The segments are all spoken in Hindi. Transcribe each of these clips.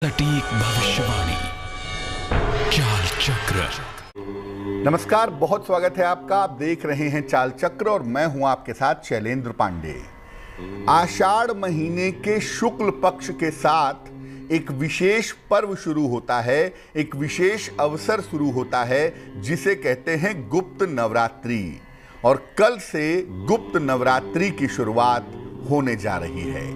सटीक भविष्यवाणी चाल चक्र। नमस्कार, बहुत स्वागत है आपका। आप देख रहे हैं चाल चक्र और मैं हूं आपके साथ शैलेंद्र पांडे। आषाढ़ महीने के शुक्ल पक्ष के साथ एक विशेष पर्व शुरू होता है, एक विशेष अवसर शुरू होता है जिसे कहते हैं गुप्त नवरात्रि। और कल से गुप्त नवरात्रि की शुरुआत होने जा रही है।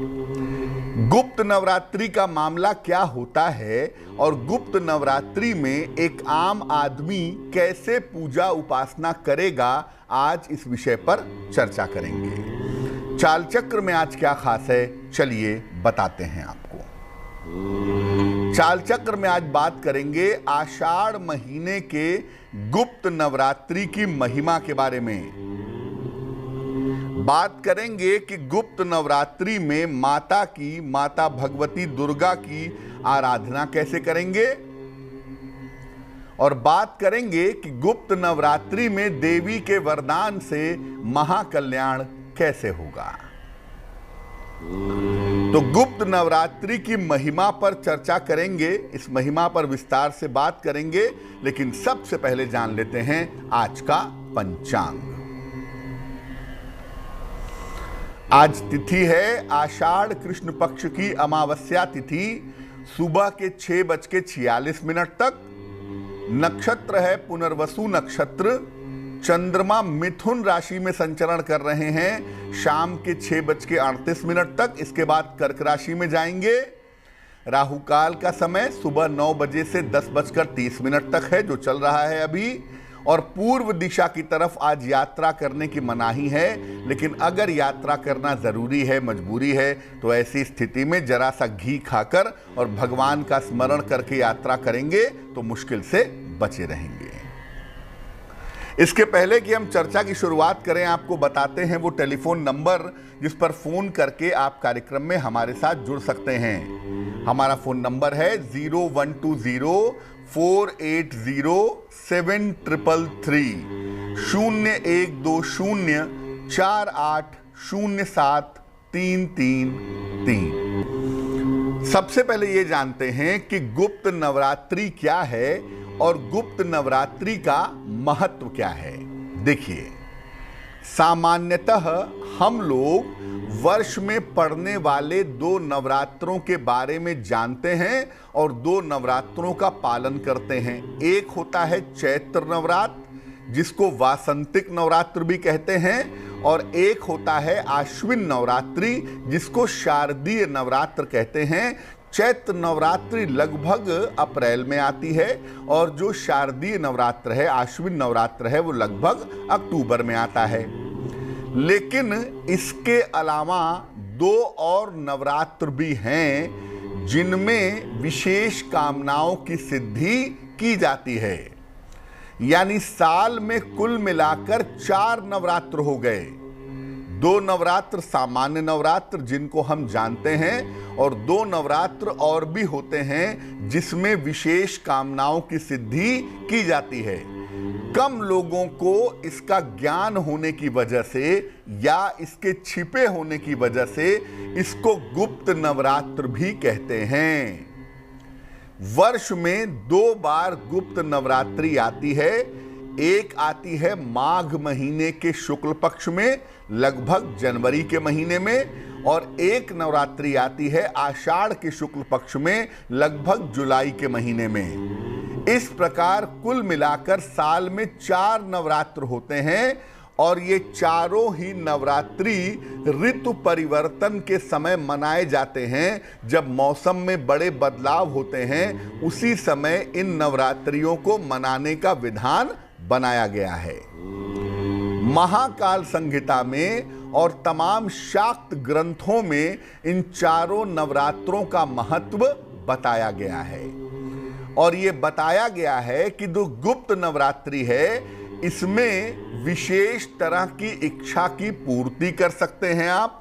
गुप्त नवरात्रि का मामला क्या होता है और गुप्त नवरात्रि में एक आम आदमी कैसे पूजा उपासना करेगा, आज इस विषय पर चर्चा करेंगे। चाल चक्र में आज क्या खास है, चलिए बताते हैं आपको। चाल चक्र में आज बात करेंगे आषाढ़ महीने के गुप्त नवरात्रि की महिमा के बारे में। बात करेंगे कि गुप्त नवरात्रि में माता भगवती दुर्गा की आराधना कैसे करेंगे, और बात करेंगे कि गुप्त नवरात्रि में देवी के वरदान से महाकल्याण कैसे होगा। तो गुप्त नवरात्रि की महिमा पर चर्चा करेंगे, इस महिमा पर विस्तार से बात करेंगे, लेकिन सबसे पहले जान लेते हैं आज का पंचांग। आज तिथि है आषाढ़ कृष्ण पक्ष की अमावस्या तिथि, सुबह के 6:46 तक। नक्षत्र है पुनर्वसु नक्षत्र। चंद्रमा मिथुन राशि में संचरण कर रहे हैं शाम के 6:38 तक। इसके बाद कर्क राशि में जाएंगे। राहु काल का समय सुबह 9 बजे से 10:30 तक है, जो चल रहा है अभी। और पूर्व दिशा की तरफ आज यात्रा करने की मनाही है, लेकिन अगर यात्रा करना जरूरी है, मजबूरी है, तो ऐसी स्थिति में जरा सा घी खाकर और भगवान का स्मरण करके यात्रा करेंगे तो मुश्किल से बचे रहेंगे। इसके पहले कि हम चर्चा की शुरुआत करें, आपको बताते हैं वो टेलीफोन नंबर जिस पर फोन करके आप कार्यक्रम में हमारे साथ जुड़ सकते हैं। हमारा फोन नंबर है 0120-480-7333 0120480733। सबसे पहले ये जानते हैं कि गुप्त नवरात्रि क्या है और गुप्त नवरात्रि का महत्व क्या है। देखिए, सामान्यतः हम लोग वर्ष में पड़ने वाले 2 नवरात्रों के बारे में जानते हैं और 2 नवरात्रों का पालन करते हैं। एक होता है चैत्र नवरात्र, जिसको वासंतिक नवरात्र भी कहते हैं, और एक होता है आश्विन नवरात्रि, जिसको शारदीय नवरात्र कहते हैं। चैत्र नवरात्रि लगभग अप्रैल में आती है और जो शारदीय नवरात्र है, आश्विन नवरात्र है, वो लगभग अक्टूबर में आता है। लेकिन इसके अलावा 2 और नवरात्र भी हैं जिनमें विशेष कामनाओं की सिद्धि की जाती है। यानी साल में कुल मिलाकर 4 नवरात्र हो गए। 2 नवरात्र सामान्य नवरात्र जिनको हम जानते हैं, और 2 नवरात्र और भी होते हैं जिसमें विशेष कामनाओं की सिद्धि की जाती है। कम लोगों को इसका ज्ञान होने की वजह से या इसके छिपे होने की वजह से इसको गुप्त नवरात्र भी कहते हैं। वर्ष में 2 बार गुप्त नवरात्रि आती है। एक आती है माघ महीने के शुक्ल पक्ष में, लगभग जनवरी के महीने में, और एक नवरात्रि आती है आषाढ़ के शुक्ल पक्ष में, लगभग जुलाई के महीने में। इस प्रकार कुल मिलाकर साल में 4 नवरात्र होते हैं, और ये चारों ही नवरात्रि ऋतु परिवर्तन के समय मनाए जाते हैं। जब मौसम में बड़े बदलाव होते हैं, उसी समय इन नवरात्रियों को मनाने का विधान बनाया गया है। महाकाल संहिता में और तमाम शाक्त ग्रंथों में इन चारों नवरात्रों का महत्व बताया गया है। और ये बताया गया है कि जो गुप्त नवरात्रि है, इसमें विशेष तरह की इच्छा की पूर्ति कर सकते हैं आप।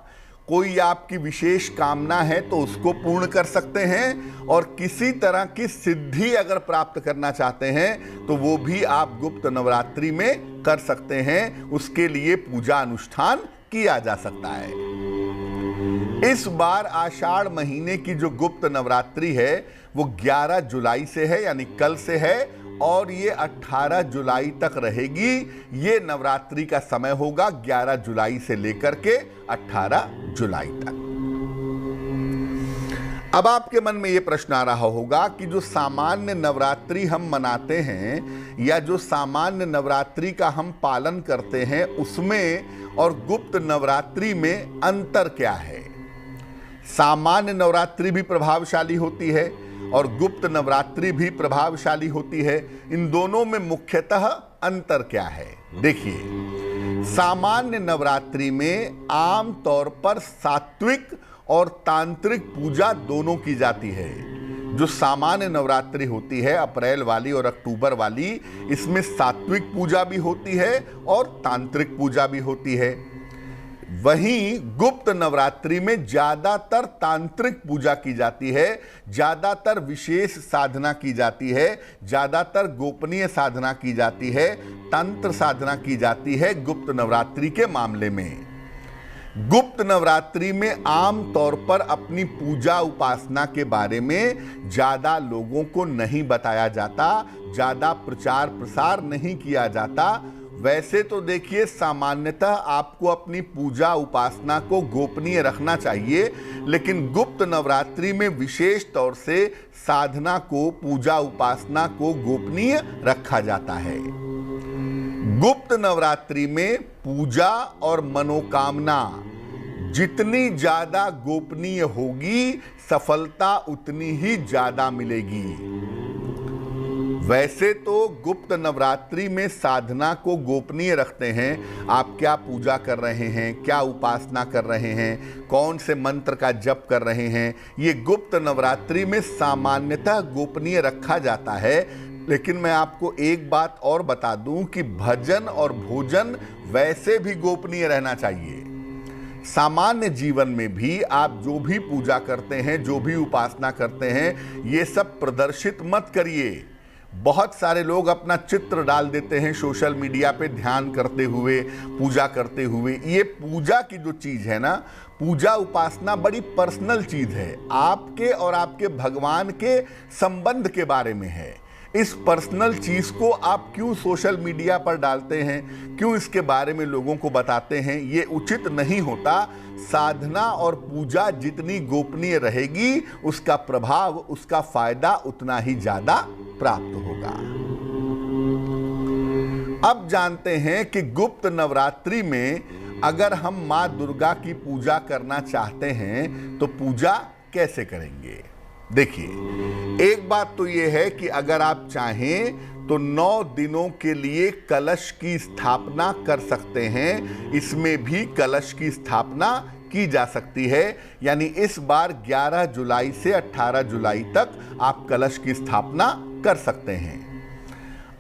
कोई आपकी विशेष कामना है तो उसको पूर्ण कर सकते हैं, और किसी तरह की सिद्धि अगर प्राप्त करना चाहते हैं तो वो भी आप गुप्त नवरात्रि में कर सकते हैं। उसके लिए पूजा अनुष्ठान किया जा सकता है। इस बार आषाढ़ महीने की जो गुप्त नवरात्रि है वो 11 जुलाई से है, यानी कल से है, और ये 18 जुलाई तक रहेगी। ये नवरात्रि का समय होगा 11 जुलाई से लेकर के 18 जुलाई तक। अब आपके मन में ये प्रश्न आ रहा होगा कि जो सामान्य नवरात्रि हम मनाते हैं या जो सामान्य नवरात्रि का हम पालन करते हैं उसमें और गुप्त नवरात्रि में अंतर क्या है। सामान्य नवरात्रि भी प्रभावशाली होती है और गुप्त नवरात्रि भी प्रभावशाली होती है। इन दोनों में मुख्यतः अंतर क्या है। देखिए, सामान्य नवरात्रि में आम तौर पर सात्विक और तांत्रिक पूजा दोनों की जाती है। जो सामान्य नवरात्रि होती है अप्रैल वाली और अक्टूबर वाली, इसमें सात्विक पूजा भी होती है और तांत्रिक पूजा भी होती है। वहीं गुप्त नवरात्रि में ज्यादातर तांत्रिक पूजा की जाती है, ज्यादातर विशेष साधना की जाती है, ज्यादातर गोपनीय साधना की जाती है, तंत्र साधना की जाती है गुप्त नवरात्रि के मामले में। गुप्त नवरात्रि में आम तौर पर अपनी पूजा उपासना के बारे में ज्यादा लोगों को नहीं बताया जाता, ज्यादा प्रचार प्रसार नहीं किया जाता। वैसे तो देखिए, सामान्यतः आपको अपनी पूजा उपासना को गोपनीय रखना चाहिए, लेकिन गुप्त नवरात्रि में विशेष तौर से साधना को, पूजा उपासना को गोपनीय रखा जाता है। गुप्त नवरात्रि में पूजा और मनोकामना जितनी ज्यादा गोपनीय होगी, सफलता उतनी ही ज्यादा मिलेगी। वैसे तो गुप्त नवरात्रि में साधना को गोपनीय रखते हैं। आप क्या पूजा कर रहे हैं, क्या उपासना कर रहे हैं, कौन से मंत्र का जप कर रहे हैं, ये गुप्त नवरात्रि में सामान्यतः गोपनीय रखा जाता है। लेकिन मैं आपको एक बात और बता दूं कि भजन और भोजन वैसे भी गोपनीय रहना चाहिए। सामान्य जीवन में भी आप जो भी पूजा करते हैं, जो भी उपासना करते हैं, ये सब प्रदर्शित मत करिए। बहुत सारे लोग अपना चित्र डाल देते हैं सोशल मीडिया पे ध्यान करते हुए, पूजा करते हुए। ये पूजा की जो चीज़ है ना, पूजा उपासना बड़ी पर्सनल चीज़ है, आपके और आपके भगवान के संबंध के बारे में है। इस पर्सनल चीज को आप क्यों सोशल मीडिया पर डालते हैं, क्यों इसके बारे में लोगों को बताते हैं, ये उचित नहीं होता। साधना और पूजा जितनी गोपनीय रहेगी, उसका प्रभाव, उसका फायदा उतना ही ज्यादा प्राप्त होगा। अब जानते हैं कि गुप्त नवरात्रि में अगर हम मां दुर्गा की पूजा करना चाहते हैं तो पूजा कैसे करेंगे। देखिए, एक बात तो यह है कि अगर आप चाहें तो 9 दिनों के लिए कलश की स्थापना कर सकते हैं। इसमें भी कलश की स्थापना की जा सकती है, यानी इस बार 11 जुलाई से 18 जुलाई तक आप कलश की स्थापना कर सकते हैं।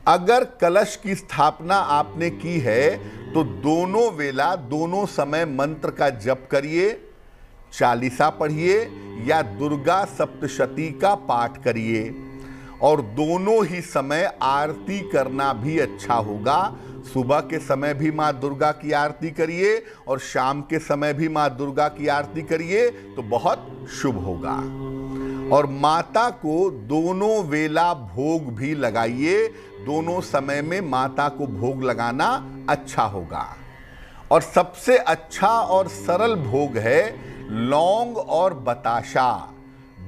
अगर कलश की स्थापना आपने की है तो दोनों वेला, दोनों समय मंत्र का जप करिए, चालीसा पढ़िए या दुर्गा सप्तशती का पाठ करिए, और दोनों ही समय आरती करना भी अच्छा होगा। सुबह के समय भी माँ दुर्गा की आरती करिए और शाम के समय भी माँ दुर्गा की आरती करिए तो बहुत शुभ होगा। और माता को दोनों वेला भोग भी लगाइए, दोनों समय में माता को भोग लगाना अच्छा होगा। और सबसे अच्छा और सरल भोग है लौंग और बताशा।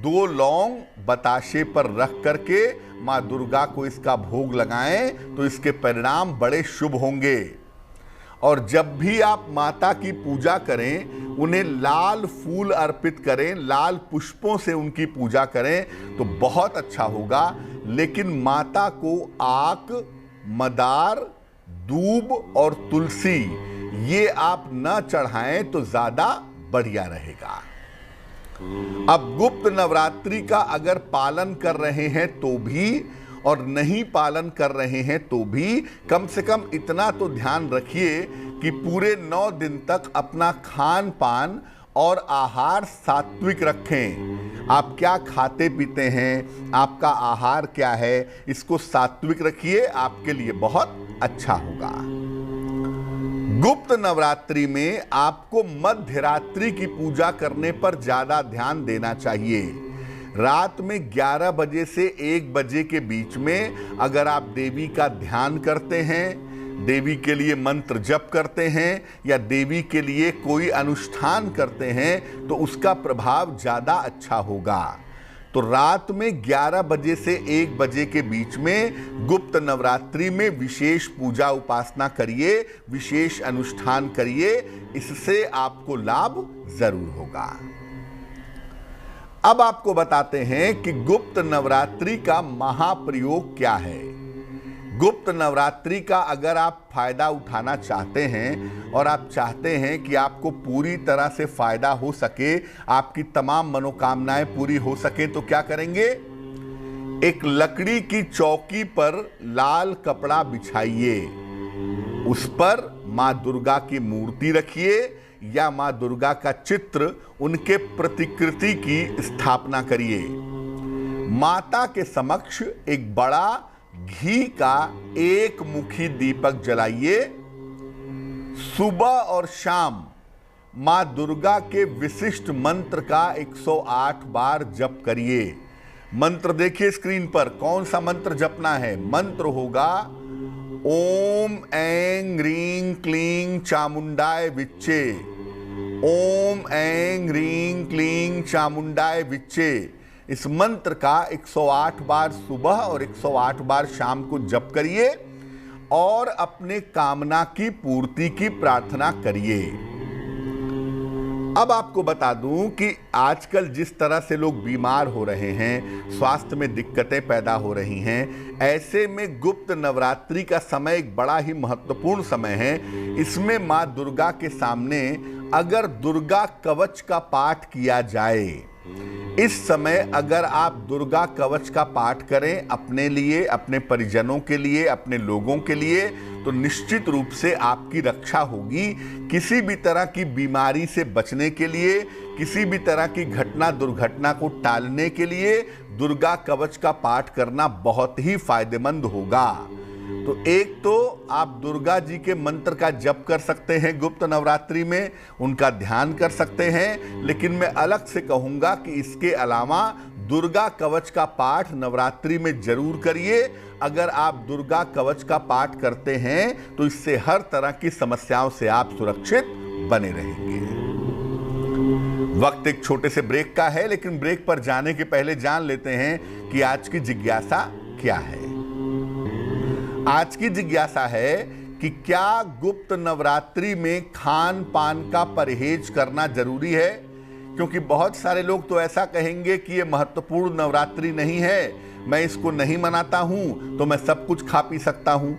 2 लौंग बताशे पर रख करके माँ दुर्गा को इसका भोग लगाएं तो इसके परिणाम बड़े शुभ होंगे। और जब भी आप माता की पूजा करें, उन्हें लाल फूल अर्पित करें, लाल पुष्पों से उनकी पूजा करें तो बहुत अच्छा होगा। लेकिन माता को आक, मदार, दूब और तुलसी ये आप न चढ़ाएं तो ज्यादा बढ़िया रहेगा। अब गुप्त नवरात्रि का अगर पालन कर रहे हैं तो भी, और नहीं पालन कर रहे हैं तो भी, कम से कम इतना तो ध्यान रखिए कि पूरे 9 दिन तक अपना खान पान और आहार सात्विक रखें। आप क्या खाते पीते हैं, आपका आहार क्या है, इसको सात्विक रखिए, आपके लिए बहुत अच्छा होगा। गुप्त नवरात्रि में आपको मध्य रात्रि की पूजा करने पर ज्यादा ध्यान देना चाहिए। रात में 11 बजे से 1 बजे के बीच में अगर आप देवी का ध्यान करते हैं, देवी के लिए मंत्र जप करते हैं या देवी के लिए कोई अनुष्ठान करते हैं तो उसका प्रभाव ज़्यादा अच्छा होगा। तो रात में 11 बजे से 1 बजे के बीच में गुप्त नवरात्रि में विशेष पूजा उपासना करिए, विशेष अनुष्ठान करिए, इससे आपको लाभ जरूर होगा। अब आपको बताते हैं कि गुप्त नवरात्रि का महाप्रयोग क्या है। गुप्त नवरात्रि का अगर आप फायदा उठाना चाहते हैं और आप चाहते हैं कि आपको पूरी तरह से फायदा हो सके, आपकी तमाम मनोकामनाएं पूरी हो सके, तो क्या करेंगे? एक लकड़ी की चौकी पर लाल कपड़ा बिछाइए, उस पर मां दुर्गा की मूर्ति रखिए या मां दुर्गा का चित्र, उनके प्रतिकृति की स्थापना करिए। माता के समक्ष एक बड़ा घी का एक मुखी दीपक जलाइए। सुबह और शाम मां दुर्गा के विशिष्ट मंत्र का 108 बार जप करिए। मंत्र देखिए स्क्रीन पर, कौन सा मंत्र जपना है? मंत्र होगा ओम ऐं ह्रीं क्लीं चामुंडाय विच्चे, ओम ऐं ह्रीं क्लीं चामुंडाय विच्चे। इस मंत्र का 108 बार सुबह और 108 बार शाम को जप करिए और अपने कामना की पूर्ति की प्रार्थना करिए। अब आपको बता दूं कि आजकल जिस तरह से लोग बीमार हो रहे हैं, स्वास्थ्य में दिक्कतें पैदा हो रही हैं, ऐसे में गुप्त नवरात्रि का समय एक बड़ा ही महत्वपूर्ण समय है। इसमें मां दुर्गा के सामने अगर दुर्गा कवच का पाठ किया जाए, इस समय अगर आप दुर्गा कवच का पाठ करें अपने लिए, अपने परिजनों के लिए, अपने लोगों के लिए, तो निश्चित रूप से आपकी रक्षा होगी। किसी भी तरह की बीमारी से बचने के लिए, किसी भी तरह की घटना दुर्घटना को टालने के लिए दुर्गा कवच का पाठ करना बहुत ही फायदेमंद होगा। तो एक तो आप दुर्गा जी के मंत्र का जप कर सकते हैं गुप्त नवरात्रि में, उनका ध्यान कर सकते हैं, लेकिन मैं अलग से कहूंगा कि इसके अलावा दुर्गा कवच का पाठ नवरात्रि में जरूर करिए। अगर आप दुर्गा कवच का पाठ करते हैं तो इससे हर तरह की समस्याओं से आप सुरक्षित बने रहेंगे। वक्त एक छोटे से ब्रेक का है, लेकिन ब्रेक पर जाने के पहले जान लेते हैं कि आज की जिज्ञासा क्या है। आज की जिज्ञासा है कि क्या गुप्त नवरात्रि में खान पान का परहेज करना जरूरी है? क्योंकि बहुत सारे लोग तो ऐसा कहेंगे कि ये महत्वपूर्ण नवरात्रि नहीं है, मैं इसको नहीं मनाता हूं तो मैं सब कुछ खा पी सकता हूं।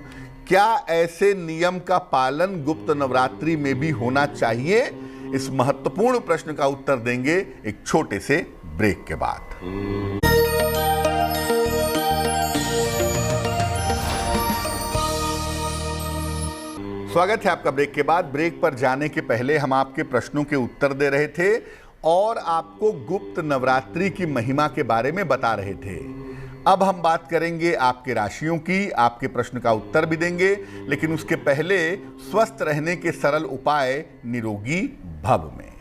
क्या ऐसे नियम का पालन गुप्त नवरात्रि में भी होना चाहिए? इस महत्वपूर्ण प्रश्न का उत्तर देंगे एक छोटे से ब्रेक के बाद। स्वागत है आपका ब्रेक के बाद। ब्रेक पर जाने के पहले हम आपके प्रश्नों के उत्तर दे रहे थे और आपको गुप्त नवरात्रि की महिमा के बारे में बता रहे थे। अब हम बात करेंगे आपके राशियों की, आपके प्रश्न का उत्तर भी देंगे, लेकिन उसके पहले स्वस्थ रहने के सरल उपाय निरोगी भव में।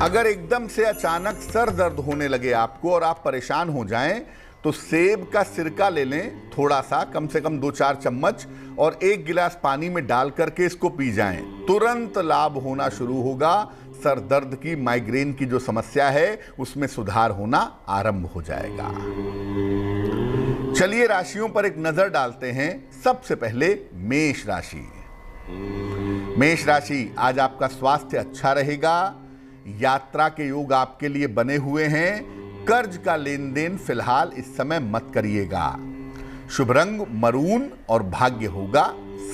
अगर एकदम से अचानक सर दर्द होने लगे आपको और आप परेशान हो जाएं, तो सेब का सिरका ले लें, थोड़ा सा, कम से कम 2-4 चम्मच, और 1 गिलास पानी में डाल करके इसको पी जाएं। तुरंत लाभ होना शुरू होगा। सर दर्द की, माइग्रेन की जो समस्या है उसमें सुधार होना आरंभ हो जाएगा। चलिए राशियों पर एक नजर डालते हैं। सबसे पहले मेष राशि। मेष राशि, आज आपका स्वास्थ्य अच्छा रहेगा। यात्रा के योग आपके लिए बने हुए हैं। कर्ज का लेन देन फिलहाल इस समय मत करिएगा। शुभ रंग मरून और भाग्य होगा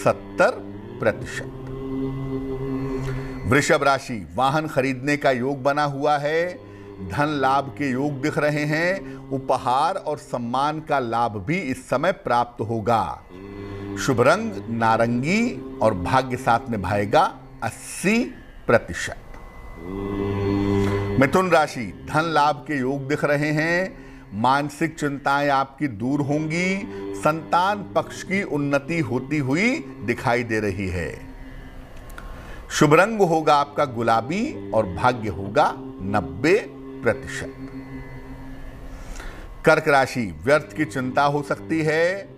70%। वृषभ राशि, वाहन खरीदने का योग बना हुआ है। धन लाभ के योग दिख रहे हैं। उपहार और सम्मान का लाभ भी इस समय प्राप्त होगा। शुभ रंग नारंगी और भाग्य साथ निभाएगा 80%। मिथुन राशि, धन लाभ के योग दिख रहे हैं। मानसिक चिंताएं आपकी दूर होंगी। संतान पक्ष की उन्नति होती हुई दिखाई दे रही है। शुभ रंग होगा आपका गुलाबी और भाग्य होगा 90%। कर्क राशि, व्यर्थ की चिंता हो सकती है,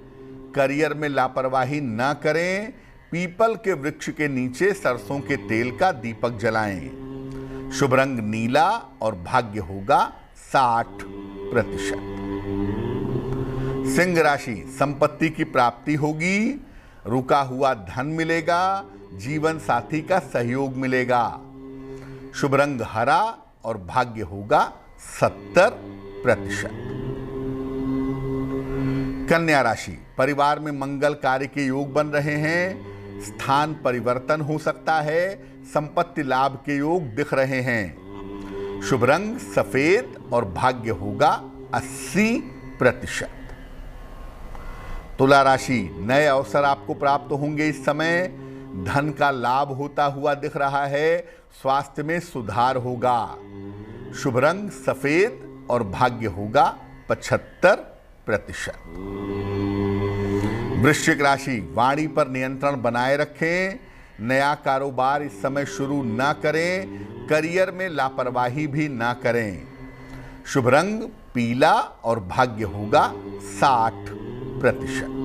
करियर में लापरवाही न करें, पीपल के वृक्ष के नीचे सरसों के तेल का दीपक जलाएं। शुभ रंग नीला और भाग्य होगा 60%। सिंह राशि, संपत्ति की प्राप्ति होगी, रुका हुआ धन मिलेगा, जीवन साथी का सहयोग मिलेगा। शुभ रंग हरा और भाग्य होगा 70%। कन्या राशि, परिवार में मंगल कार्य के योग बन रहे हैं, स्थान परिवर्तन हो सकता है, संपत्ति लाभ के योग दिख रहे हैं। शुभ रंग सफेद और भाग्य होगा 80%। तुला राशि, नए अवसर आपको प्राप्त होंगे इस समय, धन का लाभ होता हुआ दिख रहा है, स्वास्थ्य में सुधार होगा। शुभ रंग सफेद और भाग्य होगा 75%। वृश्चिक राशि, वाणी पर नियंत्रण बनाए रखें, नया कारोबार इस समय शुरू ना करें, करियर में लापरवाही भी ना करें। शुभ रंग पीला और भाग्य होगा 60%।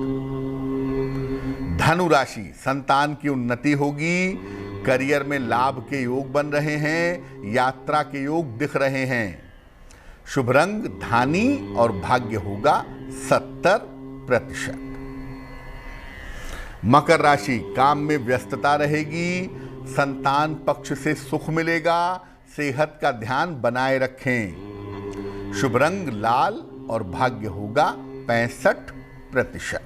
धनु राशि, संतान की उन्नति होगी, करियर में लाभ के योग बन रहे हैं, यात्रा के योग दिख रहे हैं। शुभ रंग धानी और भाग्य होगा 70%। मकर राशि, काम में व्यस्तता रहेगी, संतान पक्ष से सुख मिलेगा, सेहत का ध्यान बनाए रखें। शुभ रंग लाल और भाग्य होगा 65%।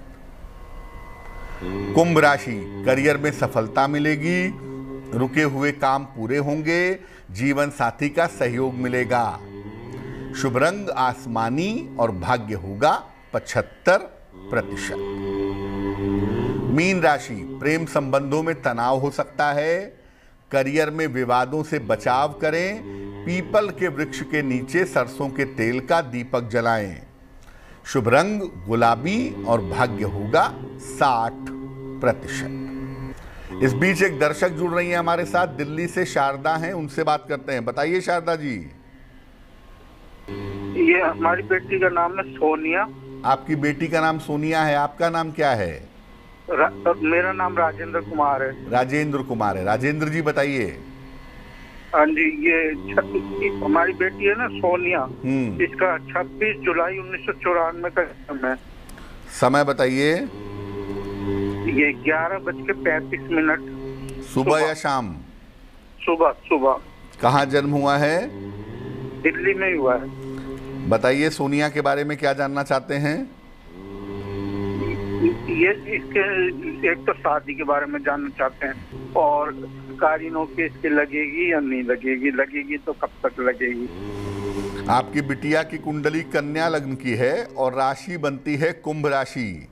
कुंभ राशि, करियर में सफलता मिलेगी, रुके हुए काम पूरे होंगे, जीवन साथी का सहयोग मिलेगा। शुभ रंग आसमानी और भाग्य होगा 75%। मीन राशि, प्रेम संबंधों में तनाव हो सकता है, करियर में विवादों से बचाव करें, पीपल के वृक्ष के नीचे सरसों के तेल का दीपक जलाएं। शुभ रंग गुलाबी और भाग्य होगा 60%। इस बीच एक दर्शक जुड़ रही हैं हमारे साथ, दिल्ली से शारदा हैं, उनसे बात करते हैं। बताइए शारदा जी। ये हमारी बेटी का नाम है सोनिया। आपकी बेटी का नाम सोनिया है, आपका नाम क्या है? मेरा नाम राजेंद्र कुमार है। राजेंद्र कुमार है। राजेंद्र जी बताइए। हाँ जी, ये हमारी बेटी है ना सोनिया, इसका 26 जुलाई 1994 का जन्म है। समय बताइए। ये 11:35। सुबह या शाम? सुबह। कहाँ जन्म हुआ है? दिल्ली में ही हुआ है। बताइए सोनिया के बारे में क्या जानना चाहते हैं? ये इसके एक तो शादी के बारे में जानना चाहते हैं, और सरकारी नौकरी इसकी लगेगी या नहीं लगेगी, लगेगी तो कब तक लगेगी। आपकी बिटिया की कुंडली कन्या लग्न की है और राशि बनती है कुंभ राशि,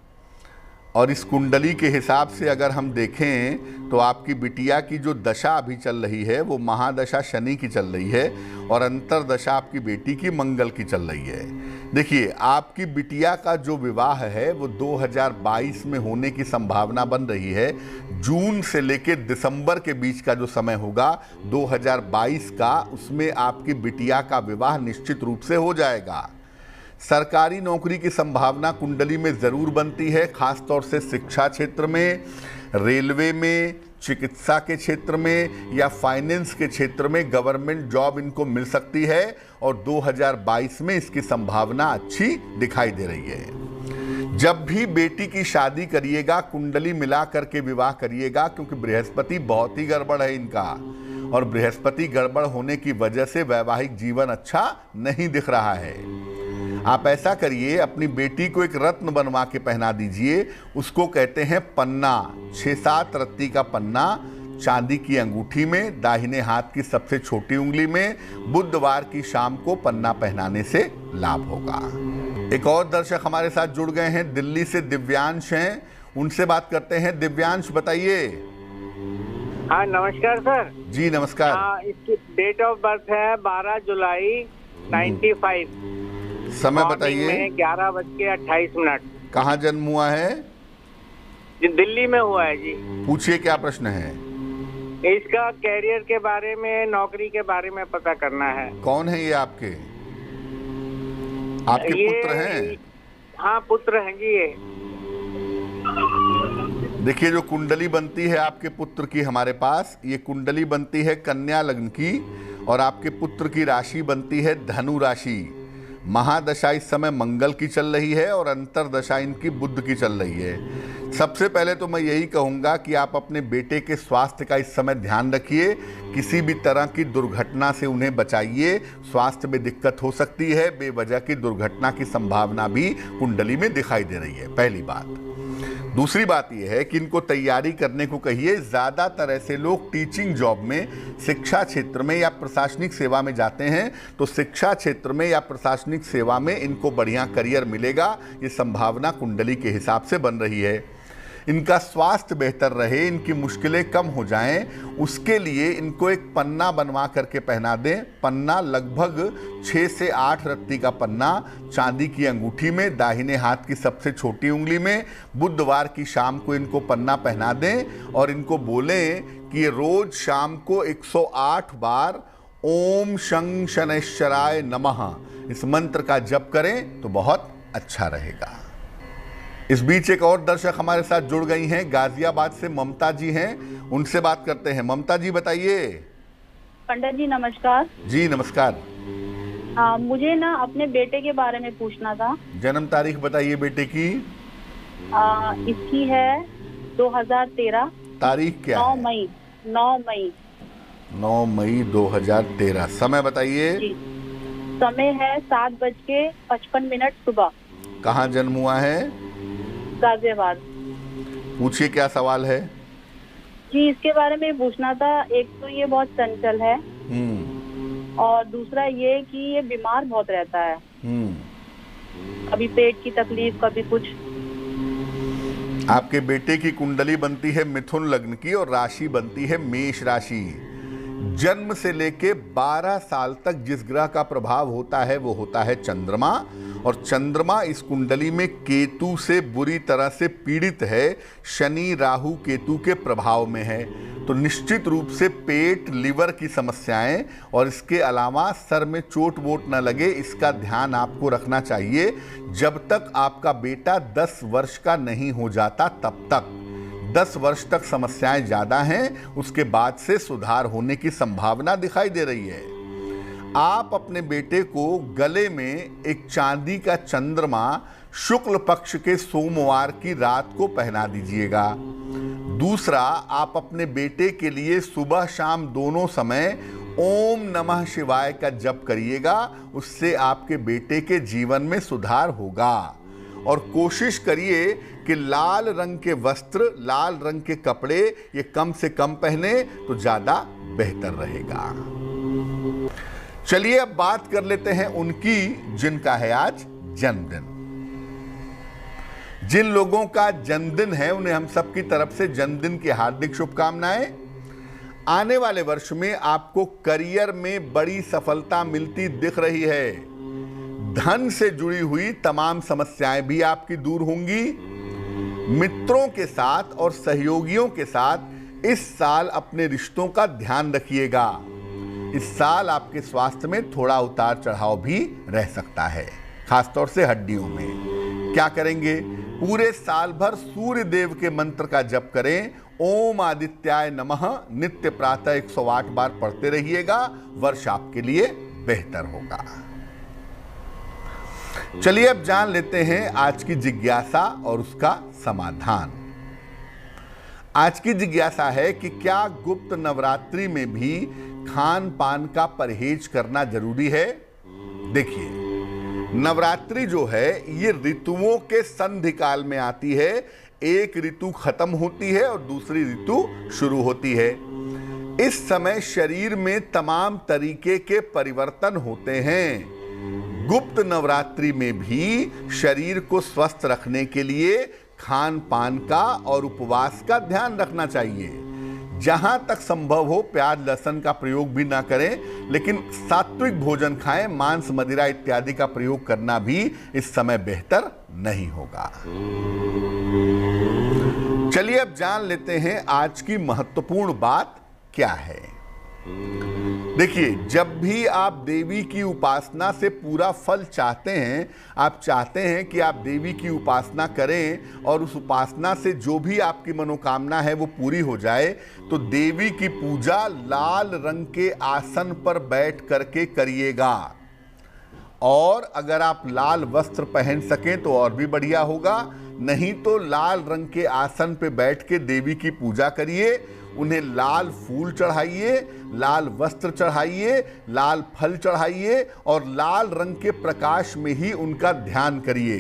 और इस कुंडली के हिसाब से अगर हम देखें तो आपकी बिटिया की जो दशा अभी चल रही है वो महादशा शनि की चल रही है, और अंतरदशा आपकी बेटी की मंगल की चल रही है। देखिए, आपकी बिटिया का जो विवाह है वो 2022 में होने की संभावना बन रही है। जून से लेकर दिसंबर के बीच का जो समय होगा 2022 का, उसमें आपकी बिटिया का विवाह निश्चित रूप से हो जाएगा। सरकारी नौकरी की संभावना कुंडली में ज़रूर बनती है, खासतौर से शिक्षा क्षेत्र में, रेलवे में, चिकित्सा के क्षेत्र में या फाइनेंस के क्षेत्र में गवर्नमेंट जॉब इनको मिल सकती है, और 2022 में इसकी संभावना अच्छी दिखाई दे रही है। जब भी बेटी की शादी करिएगा कुंडली मिला करके विवाह करिएगा, क्योंकि बृहस्पति बहुत ही गड़बड़ है इनका, और बृहस्पति गड़बड़ होने की वजह से वैवाहिक जीवन अच्छा नहीं दिख रहा है। आप ऐसा करिए, अपनी बेटी को एक रत्न बनवा के पहना दीजिए, उसको कहते हैं पन्ना। 6-7 रत्ती का पन्ना चांदी की अंगूठी में, दाहिने हाथ की सबसे छोटी उंगली में, बुधवार की शाम को पन्ना पहनाने से लाभ होगा। एक और दर्शक हमारे साथ जुड़ गए हैं, दिल्ली से दिव्यांश हैं, उनसे बात करते हैं। दिव्यांश बताइए। हाँ नमस्कार सर। जी नमस्कार। हाँ, इसकी डेट ऑफ बर्थ है 12 जुलाई 95। समय बताइए। 11:28। कहाँ जन्म हुआ है? जी दिल्ली में हुआ है जी। पूछिए क्या प्रश्न है। इसका कैरियर के बारे में, नौकरी के बारे में पता करना है। कौन है ये आपके पुत्र हैं? हाँ, पुत्र हैं जी। ये देखिए, जो कुंडली बनती है आपके पुत्र की हमारे पास, ये कुंडली बनती है कन्या लग्न की, और आपके पुत्र की राशि बनती है धनु राशि। महादशा इस समय मंगल की चल रही है और अंतरदशा इनकी बुध की चल रही है। सबसे पहले तो मैं यही कहूँगा कि आप अपने बेटे के स्वास्थ्य का इस समय ध्यान रखिए। किसी भी तरह की दुर्घटना से उन्हें बचाइए। स्वास्थ्य में दिक्कत हो सकती है, बेवजह की दुर्घटना की संभावना भी कुंडली में दिखाई दे रही है, पहली बात। दूसरी बात यह है कि इनको तैयारी करने को कहिए। ज़्यादातर ऐसे लोग टीचिंग जॉब में, शिक्षा क्षेत्र में या प्रशासनिक सेवा में जाते हैं, तो शिक्षा क्षेत्र में या प्रशासनिक सेवा में इनको बढ़िया करियर मिलेगा, ये संभावना कुंडली के हिसाब से बन रही है। इनका स्वास्थ्य बेहतर रहे, इनकी मुश्किलें कम हो जाएं, उसके लिए इनको एक पन्ना बनवा करके पहना दें। पन्ना लगभग 6 से 8 रत्ती का पन्ना, चांदी की अंगूठी में, दाहिने हाथ की सबसे छोटी उंगली में। बुधवार की शाम को इनको पन्ना पहना दें और इनको बोलें कि ये रोज शाम को 108 बार ओम शं शनैश्चराय नमः इस मंत्र का जप करें तो बहुत अच्छा रहेगा। इस बीच एक और दर्शक हमारे साथ जुड़ गई हैं, गाजियाबाद से ममता जी हैं, उनसे बात करते हैं। ममता जी बताइए। पंडित जी नमस्कार। जी नमस्कार। मुझे ना अपने बेटे के बारे में पूछना था। जन्म तारीख बताइए बेटे की। इसकी है 2013। तारीख क्या 9 है? मई 9 मई 9 मई 2013। समय बताइए। जी, समय है 7:55 सुबह। कहाँ जन्म हुआ है? गाजियाबाद। पूछिए क्या सवाल है? जी, इसके बारे में पूछना था। एक तो ये बहुत चंचल है और दूसरा ये कि ये बीमार बहुत रहता है। कभी पेट की तकलीफ, कभी कुछ। आपके बेटे की कुंडली बनती है मिथुन लग्न की और राशि बनती है मेष राशि। जन्म से लेके 12 साल तक जिस ग्रह का प्रभाव होता है वो होता है चंद्रमा, और चंद्रमा इस कुंडली में केतु से बुरी तरह से पीड़ित है। शनि राहु केतु के प्रभाव में है, तो निश्चित रूप से पेट, लिवर की समस्याएं और इसके अलावा सर में चोट वोट न लगे, इसका ध्यान आपको रखना चाहिए। जब तक आपका बेटा 10 वर्ष का नहीं हो जाता तब तक। 10 वर्ष तक समस्याएं ज़्यादा हैं, उसके बाद से सुधार होने की संभावना दिखाई दे रही है। आप अपने बेटे को गले में एक चांदी का चंद्रमा शुक्ल पक्ष के सोमवार की रात को पहना दीजिएगा। दूसरा, आप अपने बेटे के लिए सुबह शाम दोनों समय ओम नमः शिवाय का जप करिएगा, उससे आपके बेटे के जीवन में सुधार होगा। और कोशिश करिए कि लाल रंग के वस्त्र, लाल रंग के कपड़े ये कम से कम पहने तो ज़्यादा बेहतर रहेगा। चलिए अब बात कर लेते हैं उनकी जिनका है आज जन्मदिन। जिन लोगों का जन्मदिन है उन्हें हम सबकी तरफ से जन्मदिन की हार्दिक शुभकामनाएं। आने वाले वर्ष में आपको करियर में बड़ी सफलता मिलती दिख रही है। धन से जुड़ी हुई तमाम समस्याएं भी आपकी दूर होंगी। मित्रों के साथ और सहयोगियों के साथ इस साल अपने रिश्तों का ध्यान रखिएगा। इस साल आपके स्वास्थ्य में थोड़ा उतार चढ़ाव भी रह सकता है, खासतौर से हड्डियों में। क्या करेंगे? पूरे साल भर सूर्य देव के मंत्र का जप करें। ओम आदित्याय नमः नित्य प्रातः 108 बार पढ़ते रहिएगा। वर्ष आपके लिए बेहतर होगा। चलिए अब जान लेते हैं आज की जिज्ञासा और उसका समाधान। आज की जिज्ञासा है कि क्या गुप्त नवरात्रि में भी खान पान का परहेज करना जरूरी है? देखिए, नवरात्रि जो है ये ऋतुओं के संधि काल में आती है। एक ऋतु खत्म होती है और दूसरी ऋतु शुरू होती है। इस समय शरीर में तमाम तरीके के परिवर्तन होते हैं। गुप्त नवरात्रि में भी शरीर को स्वस्थ रखने के लिए खान पान का और उपवास का ध्यान रखना चाहिए। जहां तक संभव हो प्याज लहसुन का प्रयोग भी ना करें, लेकिन सात्विक भोजन खाएं। मांस मदिरा इत्यादि का प्रयोग करना भी इस समय बेहतर नहीं होगा। चलिए अब जान लेते हैं आज की महत्वपूर्ण बात क्या है। देखिए, जब भी आप देवी की उपासना से पूरा फल चाहते हैं, आप चाहते हैं कि आप देवी की उपासना करें और उस उपासना से जो भी आपकी मनोकामना है वो पूरी हो जाए, तो देवी की पूजा लाल रंग के आसन पर बैठ करके करिएगा। और अगर आप लाल वस्त्र पहन सकें तो और भी बढ़िया होगा, नहीं तो लाल रंग के आसन पे बैठ के देवी की पूजा करिए। उन्हें लाल फूल चढ़ाइए, लाल वस्त्र चढ़ाइए, लाल फल चढ़ाइए और लाल रंग के प्रकाश में ही उनका ध्यान करिए।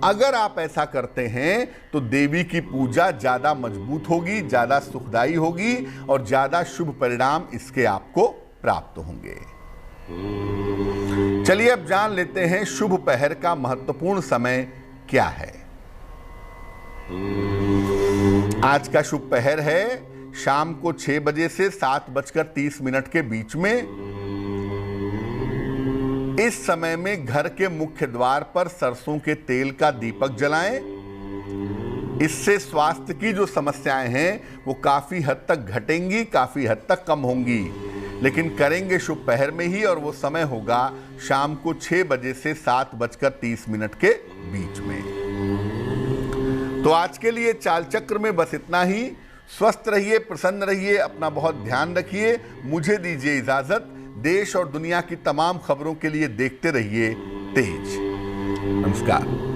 अगर आप ऐसा करते हैं तो देवी की पूजा ज़्यादा मजबूत होगी, ज़्यादा सुखदायी होगी और ज़्यादा शुभ परिणाम इसके आपको प्राप्त होंगे। चलिए अब जान लेते हैं शुभ पहर का महत्वपूर्ण समय क्या है। आज का शुभ पहर है शाम को 6 बजे से 7:30 के बीच में। इस समय में घर के मुख्य द्वार पर सरसों के तेल का दीपक जलाएं। इससे स्वास्थ्य की जो समस्याएं हैं वो काफी हद तक घटेंगी, काफी हद तक कम होंगी, लेकिन करेंगे शुभ पहर में ही, और वो समय होगा शाम को 6 बजे से 7:30 के बीच में। तो आज के लिए चाल चक्र में बस इतना ही। स्वस्थ रहिए, प्रसन्न रहिए, अपना बहुत ध्यान रखिए। मुझे दीजिए इजाजत। देश और दुनिया की तमाम खबरों के लिए देखते रहिए तेज। नमस्कार।